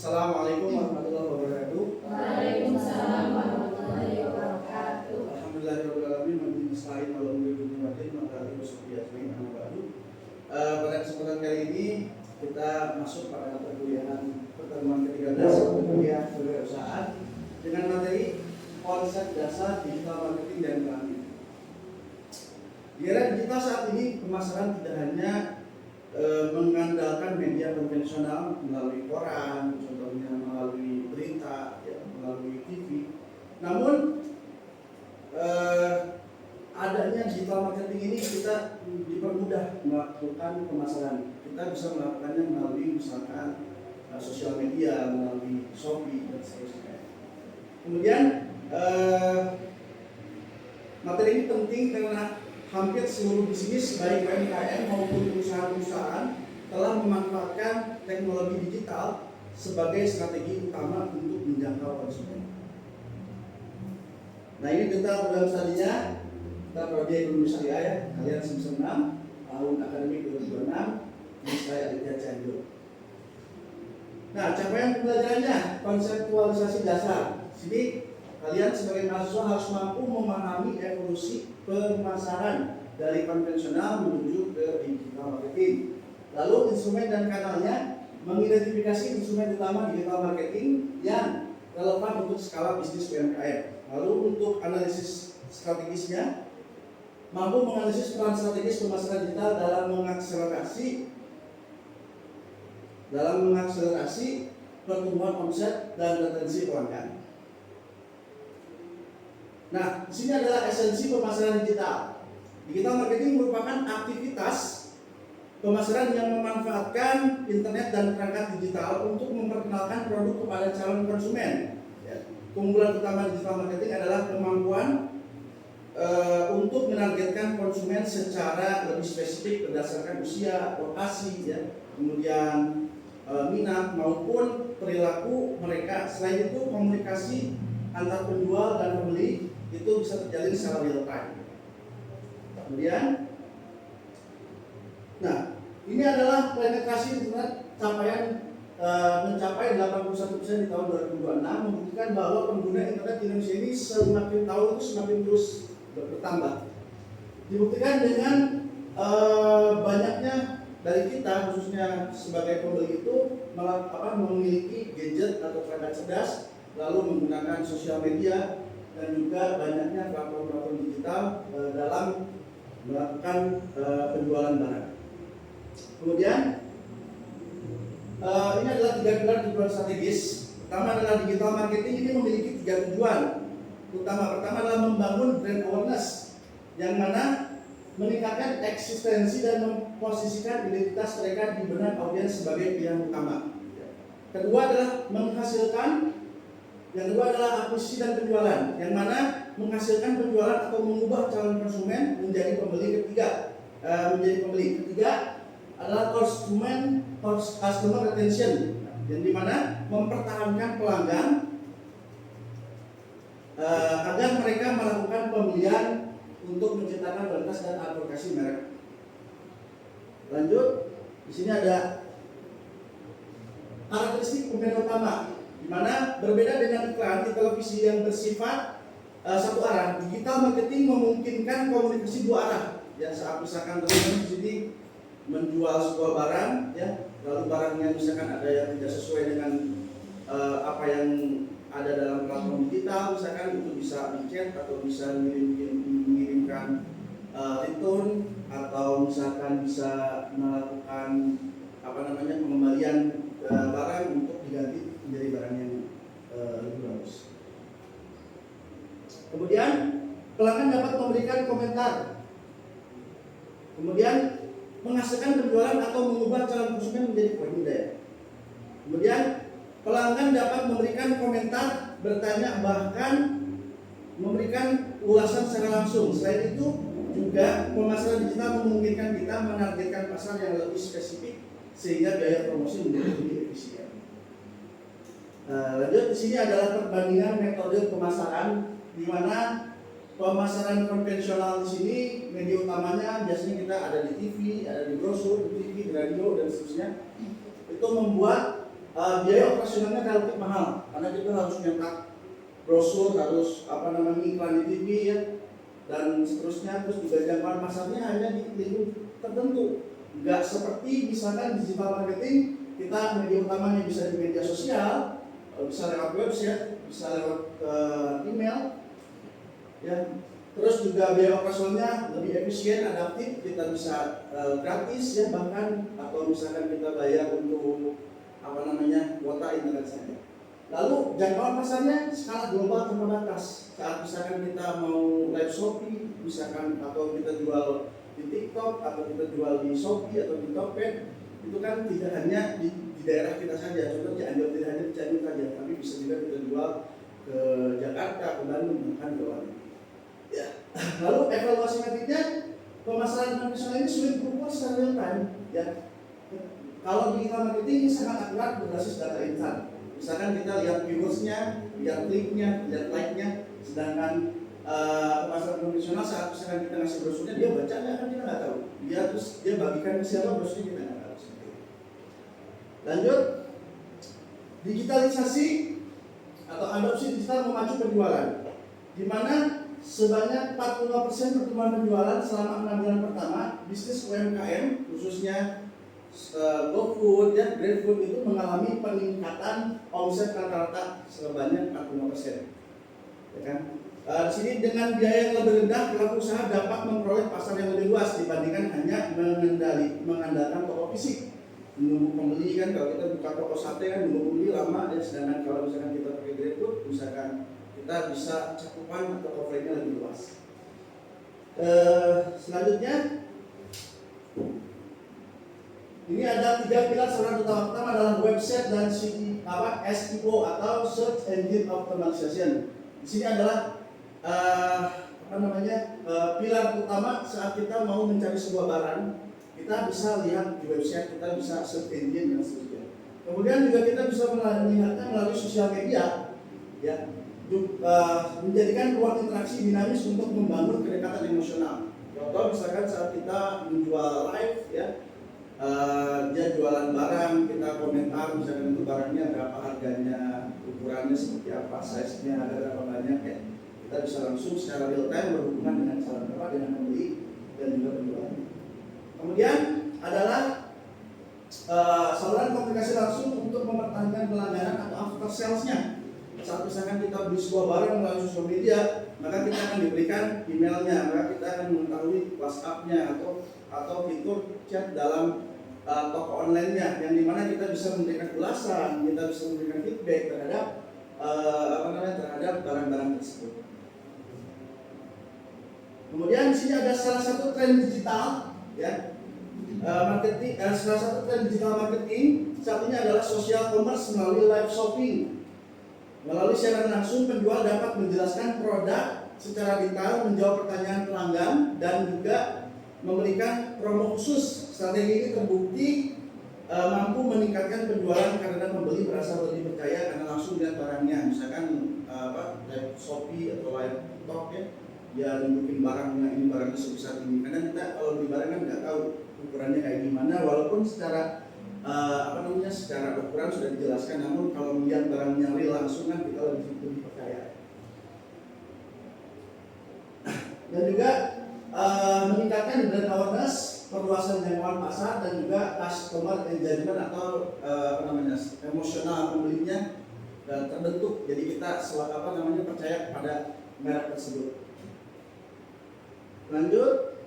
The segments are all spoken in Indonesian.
Assalamualaikum warahmatullahi wabarakatuh. Waalaikumsalam warahmatullahi wabarakatuh. Alhamdulillahirobbilalamin. Nasta'in ala umuri dunya wa din wa ala alihi amma ba'du. Pada kesempatan kali ini kita masuk pada perkuliahan pertemuan ke-13 kuliah kewirausahaan dengan materi konsep dasar digital marketing dan branding. Di era digital saat ini pemasaran tidak hanya mengandalkan media konvensional melalui koran, contohnya melalui berita, ya, melalui TV. Namun adanya digital marketing ini kita dipermudah melakukan pemasaran. Kita bisa melakukannya melalui misalkan sosial media, melalui Shopee dan seterusnya. Kemudian materi ini penting karena hampir seluruh bisnis baik UMKM maupun perusahaan-perusahaan telah memanfaatkan teknologi digital sebagai strategi utama untuk menjangkau konsumen. Nah, ini tentang program studinya kita prodi ekonomi syariah ya, kalian semester 6 tahun akademik 2026 di saya Aditya Chandra. Nah, capaian pembelajarannya konseptualisasi dasar. Sini kalian sebagai mahasiswa harus mampu memahami evolusi pemasaran dari konvensional menuju ke digital marketing. Lalu instrumen dan kanalnya, mengidentifikasi instrumen utama digital marketing yang relevan untuk skala bisnis UMKM. Lalu untuk analisis strategisnya, mampu menganalisis peran strategis pemasaran digital dalam mengakselerasi pertumbuhan omset dan retensi pelanggan. Nah, di sini adalah esensi pemasaran digital. Digital marketing merupakan aktivitas pemasaran yang memanfaatkan internet dan perangkat digital untuk memperkenalkan produk kepada calon konsumen. Keunggulan utama digital marketing adalah kemampuan untuk menargetkan konsumen secara lebih spesifik berdasarkan usia, lokasi, ya, kemudian minat maupun perilaku mereka. Selain itu, komunikasi antar penjual dan pembeli itu bisa terjalin secara real time. Kemudian, nah, ini adalah penetrasi internet mencapai 81% di tahun 2026, membuktikan bahwa pengguna internet di Indonesia ini semakin tahun itu semakin terus bertambah. Dibuktikan dengan banyaknya dari kita, khususnya sebagai pembeli itu memiliki gadget atau perangkat cerdas, lalu menggunakan sosial media, dan juga banyaknya platform-platform digital dalam melakukan penjualan barang. Kemudian ini adalah 3 pilar tujuan strategis. Pertama adalah digital marketing ini memiliki 3 tujuan utama. Pertama adalah membangun brand awareness, yang mana meningkatkan eksistensi dan memposisikan identitas mereka di benak audiens sebagai pilihan utama. Kedua adalah akuisisi dan penjualan, yang mana menghasilkan penjualan atau mengubah calon konsumen menjadi pembeli. Ketiga adalah customer retention, yang dimana mempertahankan pelanggan agar mereka melakukan pembelian untuk menciptakan kualitas dan advokasi merek. Lanjut, di sini ada karakteristik pembeda utama, di mana berbeda dengan iklan di televisi yang bersifat satu arah. Digital marketing memungkinkan komunikasi 2 arah. Ya, saat misalkan teman-teman di sini menjual sebuah barang, ya, lalu barangnya misalkan ada yang tidak sesuai dengan apa yang ada dalam platform digital, misalkan itu bisa di-chat atau bisa mengirimkan return, atau misalkan bisa melakukan pengembalian barang untuk diganti menjadi barang yang lebih bagus. Kemudian pelanggan dapat memberikan komentar, kemudian menghasilkan penjualan atau mengubah calon konsumen menjadi poin budaya. Kemudian pelanggan dapat memberikan komentar, bertanya, bahkan memberikan ulasan secara langsung. Selain itu juga pemasaran digital memungkinkan kita menargetkan pasar yang lebih spesifik sehingga biaya promosi menjadi lebih efisien. Lanjut, di sini adalah perbandingan metode pemasaran, di mana pemasaran konvensional di sini media utamanya biasanya kita ada di TV, ada di brosur, di TV, di radio dan seterusnya. Itu membuat biaya operasionalnya relatif mahal karena kita harus nyetak brosur, harus iklan di TV ya, dan seterusnya. Terus juga jangkauan pasarnya hanya di lingkup tertentu, nggak seperti misalkan digital marketing, kita media utamanya bisa di media sosial, bisa lewat website, bisa lewat email ya. Terus juga biaya operasionalnya lebih efisien, adaptif, kita bisa gratis ya bahkan, atau misalkan kita bayar untuk kuota internet saja. Lalu jangkauan pasarnya skala global tanpa batas. Saat misalkan kita mau live Shopee, misalkan atau kita jual di TikTok, atau kita jual di Shopee atau di Tokped, itu kan tidak hanya di daerah kita saja. Contoh Cianjur, tidak hanya di Cianjur saja, tapi bisa juga kita jual ke Jakarta, ke Bandung, bahkan ke luar negeri. Ya. Lalu evaluasi metriknya, pemasaran konvensional ini sulit berukur secara real time. Ya. Kalau di digital marketing ini sangat akurat berbasis data instan. Misalkan kita lihat viewersnya, lihat kliknya, lihat like-nya, sedangkan pemasaran konvensional saat misalkan kita ngasih brosurnya, dia baca nggak kan kita nggak tahu. Dia bagikan ke siapa brosurnya, kita nggak tahu. Lanjut, digitalisasi atau adopsi digital memacu penjualan, di mana sebanyak 45% pertumbuhan penjualan selama 6 bulan pertama bisnis UMKM khususnya GoFood dan GrabFood itu mengalami peningkatan omset rata-rata sebanyak 45%. Ya kan? Di sini dengan biaya yang lebih rendah, pelaku usaha dapat memperoleh pasar yang lebih luas dibandingkan hanya mengandalkan toko fisik. Menunggu pembeli kan, kalau kita buka toko sate kan menunggu pembeli lama, dan sedangkan kalau misalkan kita pakai GrabFood, misalkan kita bisa cakupan atau coveragenya lebih luas. Selanjutnya, ini ada 3 pilar saran utama. Pertama adalah website dan SEO atau Search Engine Optimization. Di sini adalah pilar utama saat kita mau mencari sebuah barang. Kita bisa lihat di website, kita bisa search engine dan seterusnya. Kemudian juga kita bisa melihatnya melalui sosial media, ya, menjadikan ruang interaksi dinamis untuk membangun kedekatan emosional. Contoh misalkan saat kita menjual live, ya. Dia jualan barang, kita komentar misalkan itu barangnya berapa harganya, ukurannya seperti apa, size-nya ada berapa banyak ya. Kita bisa langsung secara real time berhubungan dengan dengan pembeli dan juga penjual. Kemudian adalah saluran komunikasi langsung untuk mempertahankan pelanggaran atau after sales-nya. Saat misalkan kita beli sebuah barang melalui sosial media, maka kita akan diberikan emailnya, maka kita akan mengetahui WhatsApp-nya atau fitur chat dalam toko online-nya, yang dimana kita bisa memberikan ulasan, kita bisa memberikan feedback terhadap terhadap barang-barang tersebut. Kemudian di sini ada salah satu tren digital, ya, salah satu tren digital marketing saat ini adalah social commerce melalui live shopping. Melalui siaran langsung, penjual dapat menjelaskan produk secara detail, menjawab pertanyaan pelanggan, dan juga memberikan promo khusus. Strategi ini terbukti mampu meningkatkan penjualan karena pembeli merasa lebih percaya karena langsung lihat barangnya. Misalkan live Shopee atau live TikTok ya, dia nunjukin barangnya, ini barangnya sebesar ini. Karena kita kalau beli barang kan nggak tahu ukurannya kayak gimana, walaupun secara secara ukuran sudah dijelaskan, namun kalau melihat barangnya real langsung kan kita lebih percaya. Dan juga meningkatkan brand awareness, perluasan jangkauan pasar, dan juga customer engagement atau emosional pembelinya terbentuk. Jadi kita percaya kepada merek tersebut. Lanjut,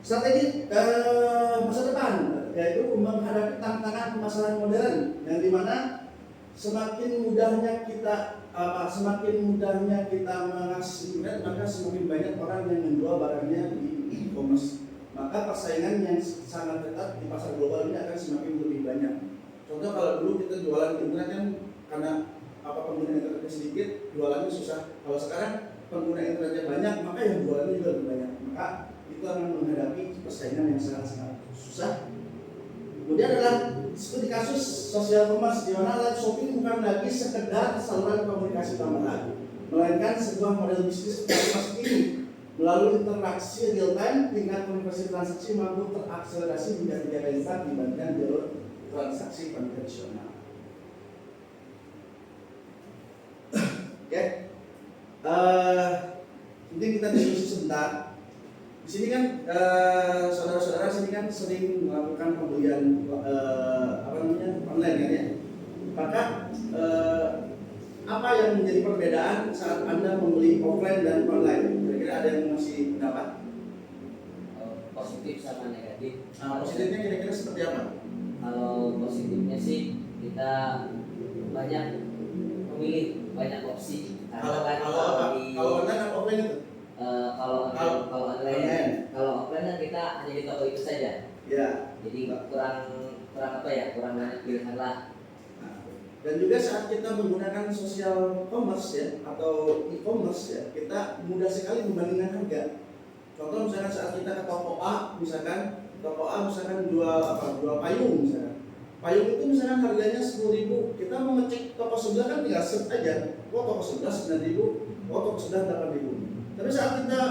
strategi masa depan yaitu menghadapi tantangan pemasaran modern, yang dimana semakin mudahnya kita mengakses internet, maka semakin banyak orang yang menjual barangnya di e-commerce. Maka persaingan yang sangat ketat di pasar global ini akan semakin lebih banyak. Contoh kalau dulu kita jualan di internet kan karena pengguna internetnya sedikit, jualannya susah. Kalau sekarang pengguna internetnya banyak, maka yang jualannya juga lebih banyak. Maka itu akan menghadapi persaingan yang sangat susah. Kemudian adalah studi kasus sosial commerce, di mana live shopping bukan lagi sekedar saluran komunikasi tambahan, melainkan sebuah model bisnis masuk ini. Melalui interaksi real time, tingkat konversi transaksi mampu teraakselerasi hingga 3 kali lipat dibandingkan jalur transaksi konvensional. Oke, mungkin kita diskusi sebentar. Di sini kan saudara-saudara sini kan sering melakukan pembelian online kan ya. Maka apa yang menjadi perbedaan saat Anda membeli offline dan online? Kira-kira ada yang masih pendapat? Positif sama negatif. Positifnya kira-kira seperti apa? Kalau positifnya sih kita banyak memilih, banyak opsi. Kalau online apa offline itu? Kalau online, kalau offline kan kita hanya di toko itu saja. Ya. Jadi kurang banyak pilihan lah. Dan juga saat kita menggunakan social commerce ya atau e-commerce ya, kita mudah sekali membandingkan harga. Contoh misalkan saat kita ke toko A, misalkan jual payung misalkan. Payung itu misalkan harganya 10.000, kita mau ngecek toko sebelah kan tinggal search aja. Toko sebelah 9.000, toko sebelah 8.000. Tapi saat kita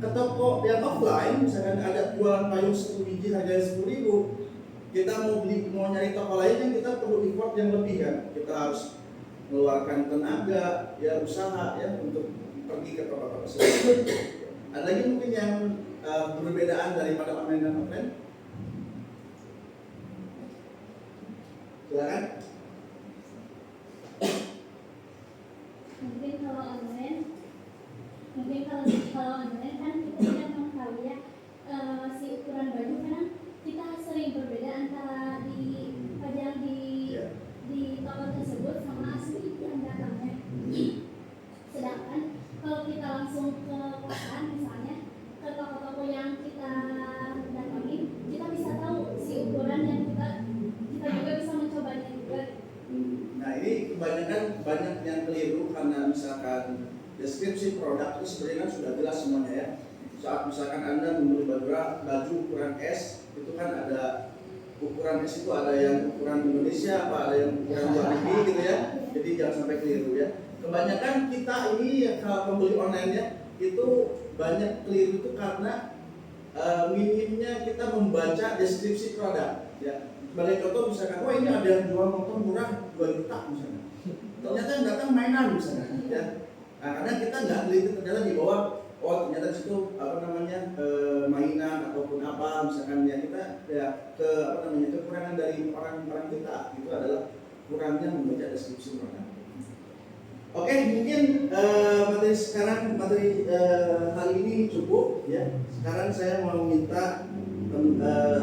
ke toko yang offline, misalkan ada jualan payung 10 biji harganya 10.000, kita mau nyari toko lain yang kita perlu effort yang lebih kan. Kita harus mengeluarkan tenaga, ya usaha ya untuk pergi ke toko-toko tersebut. Ada lagi mungkin yang perbedaan daripada online dan offline? Silakan. Mungkin kalau online kan kita tidak mengetahui ya si ukuran baju karena kita sering berbeda antara dipajang di toko tersebut sama asli yang datangnya. Sedangkan kalau kita langsung ke kosan misalnya ke toko-toko yang kita datangin, kita bisa tahu si ukuran dan kita juga bisa mencobanya juga. Nah ini kebanyakan banyak yang keliru karena misalkan deskripsi produk itu sebenarnya kan sudah jelas semuanya ya. Saat misalkan Anda membeli baju ukuran S, itu kan ada ukuran S itu ada yang ukuran Indonesia, ada yang ukuran luar negeri gitu ya. Jadi jangan sampai keliru ya. Kebanyakan kita ini ya, kalau pembeli online ya, itu banyak keliru itu karena minimnya kita membaca deskripsi produk ya. Sebagai contoh misalkan, wah ini ada yang jual motor murah 2 juta misalnya. Ternyata yang datang mainan misalnya ya. Nah, karena kita nggak teliti ternyata di bawah, oh ternyata di situ mainan ataupun apa misalkan ya kita ya kekurangan dari orang-orang kita itu adalah kurangnya membaca deskripsi produk. Oke, mungkin materi hari ini cukup ya. Sekarang saya mau minta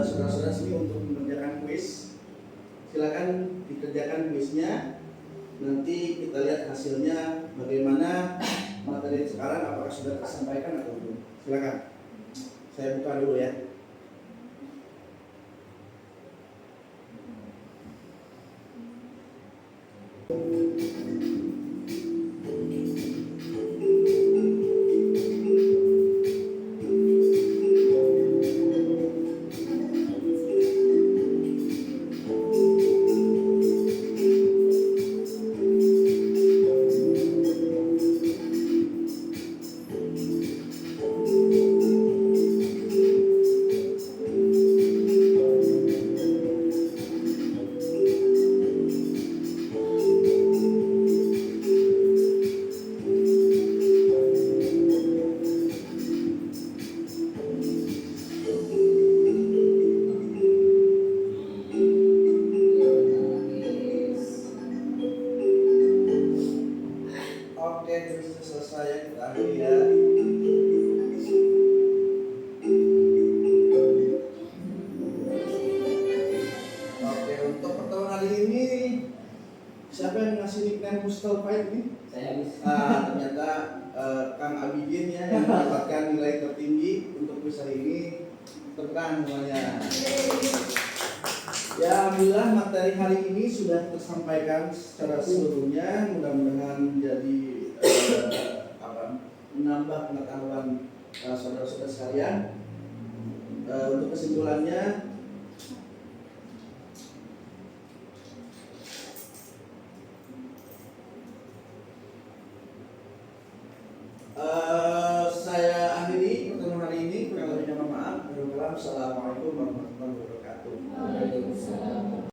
saudara-saudara sini untuk mengerjakan kuis. Silakan dikerjakan kuisnya. Nanti kita lihat hasilnya bagaimana materi sekarang, apakah sudah tersampaikan atau belum. Silakan. Saya buka dulu ya. Oke, kuisnya selesai ya, kita akhiri ya. Oke, untuk pertemuan hari ini siapa yang ngasih nickname Mustal Fight ini? Saya habis. Ternyata Kang Abidin ya yang mendapatkan nilai tertinggi untuk kuis hari ini. Tepuk tangan semuanya. Ya, alhamdulillah materi hari ini sudah tersampaikan secara seluruhnya. Mudah-mudahan menjadi menambah pengetahuan saudara-saudara sekalian. Untuk kesimpulannya, saya akhiri pertemuan hari ini. Kurang lebihnya mohon maaf. Assalamualaikum.